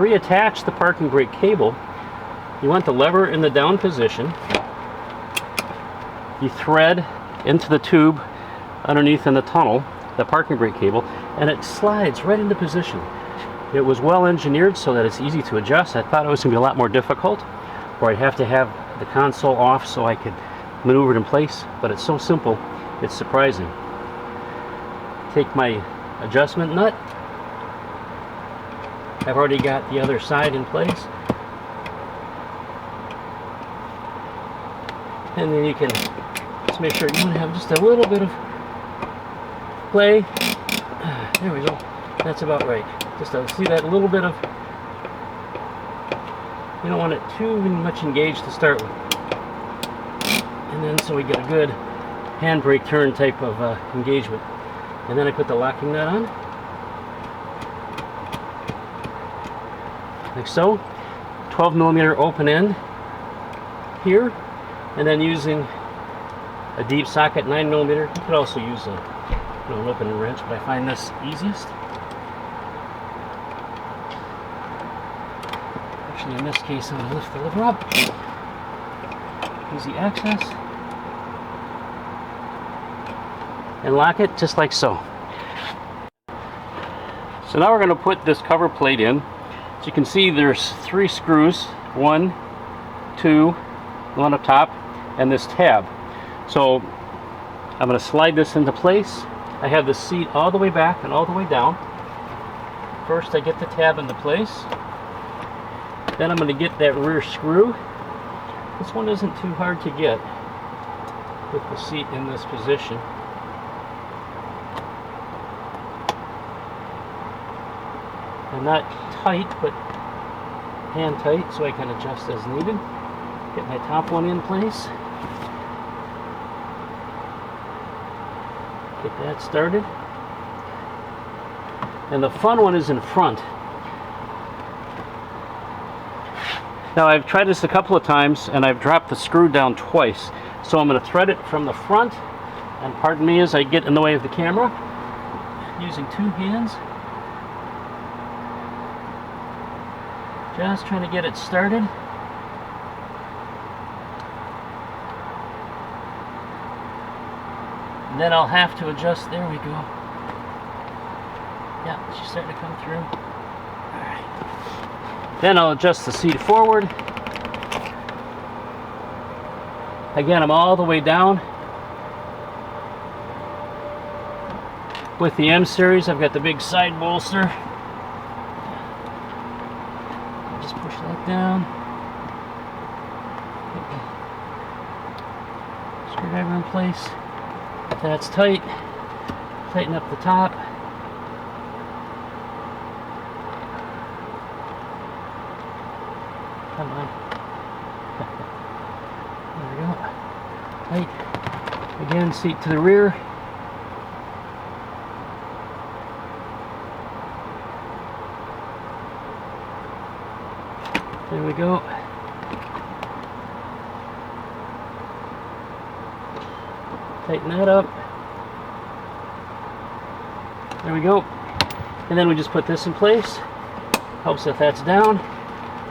reattach the parking brake cable, you want the lever in the down position. You thread into the tube underneath in the tunnel the parking brake cable, and it slides right into position. It was well engineered so that it's easy to adjust. I thought it was going to be a lot more difficult, or I'd have to have the console off so I could maneuver it in place, but it's so simple, it's surprising. Take my adjustment nut. I've already got the other side in place. And then you can just make sure you want to have just a little bit of play. There we go. That's about right. Just to see that little bit of, you don't want it too much engaged to start with. And then so we get a good handbrake turn type of engagement. And then I put the locking nut on. Like so. 12mm open end here. And then using a deep socket 9mm. You could also use an open wrench, but I find this easiest. Actually, in this case, I'm going to lift the lever up. Easy access. And lock it just like so. So now we're going to put this cover plate in. As you can see, there's 3 screws. 1, 2, the one up top, and this tab. So I'm going to slide this into place. I have the seat all the way back and all the way down. First I get the tab into place. Then I'm going to get that rear screw. This one isn't too hard to get with the seat in this position. And not tight, but hand tight, so I can adjust as needed. Get my top one in place. Get that started. And the fun one is in front. Now I've tried this a couple of times and I've dropped the screw down twice. So I'm going to thread it from the front, and pardon me as I get in the way of the camera, using 2 hands. Just trying to get it started. And then I'll have to adjust. There we go. Yeah, she's starting to come through. Alright. Then I'll adjust the seat forward. Again, I'm all the way down. With the M series, I've got the big side bolster. Just push that down. Screwdriver in place. That's tight. Tighten up the top. Come on. There we go. Tight. Again, seat to the rear. There we go. Tighten that up. There we go. And then we just put this in place. Helps if that's down.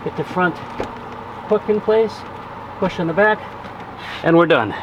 Get the front hook in place. Push in the back. And we're done.